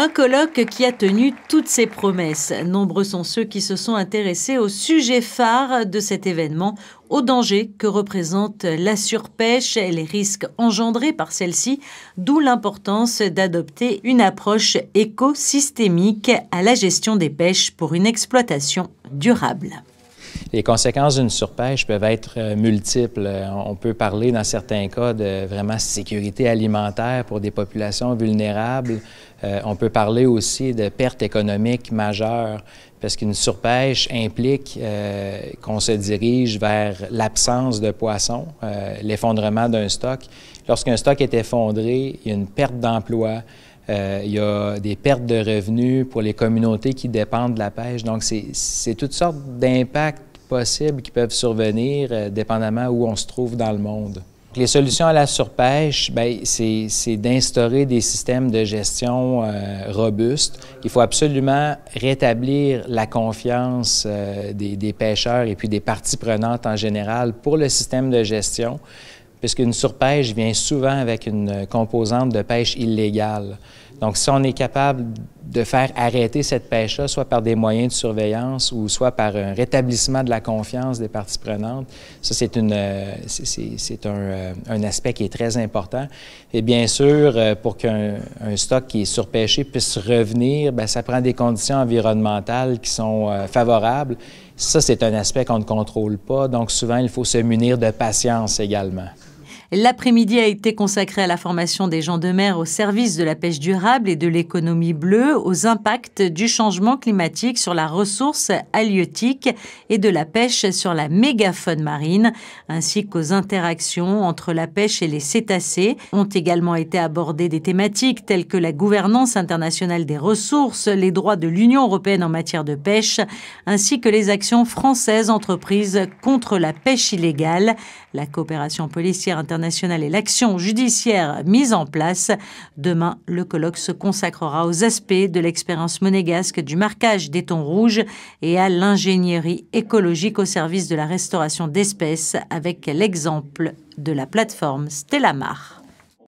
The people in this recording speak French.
Un colloque qui a tenu toutes ses promesses. Nombreux sont ceux qui se sont intéressés au sujet phare de cet événement, aux dangers que représente la surpêche et les risques engendrés par celle-ci, d'où l'importance d'adopter une approche écosystémique à la gestion des pêches pour une exploitation durable. Les conséquences d'une surpêche peuvent être multiples. On peut parler dans certains cas de vraiment sécurité alimentaire pour des populations vulnérables. On peut parler aussi de pertes économiques majeures parce qu'une surpêche implique qu'on se dirige vers l'absence de poissons, l'effondrement d'un stock. Lorsqu'un stock est effondré, il y a une perte d'emploi. Il y a des pertes de revenus pour les communautés qui dépendent de la pêche. Donc, c'est toutes sortes d'impacts possibles qui peuvent survenir, dépendamment où on se trouve dans le monde. Les solutions à la surpêche, c'est d'instaurer des systèmes de gestion robustes. Il faut absolument rétablir la confiance des pêcheurs et puis des parties prenantes en général pour le système de gestion, puisqu'une surpêche vient souvent avec une composante de pêche illégale. Donc, si on est capable de faire arrêter cette pêche-là, soit par des moyens de surveillance ou soit par un rétablissement de la confiance des parties prenantes, ça, c'est un aspect qui est très important. Et bien sûr, pour qu'un stock qui est surpêché puisse revenir, ça prend des conditions environnementales qui sont favorables. Ça, c'est un aspect qu'on ne contrôle pas. Donc, souvent, il faut se munir de patience également. L'après-midi a été consacré à la formation des gens de mer au service de la pêche durable et de l'économie bleue, aux impacts du changement climatique sur la ressource halieutique et de la pêche sur la mégafaune marine, ainsi qu'aux interactions entre la pêche et les cétacés. Ont également été abordées des thématiques telles que la gouvernance internationale des ressources, les droits de l'Union européenne en matière de pêche, ainsi que les actions françaises entreprises contre la pêche illégale, la coopération policière internationale et l'action judiciaire mise en place. Demain, le colloque se consacrera aux aspects de l'expérience monégasque du marquage des thons rouges et à l'ingénierie écologique au service de la restauration d'espèces avec l'exemple de la plateforme Stellamar.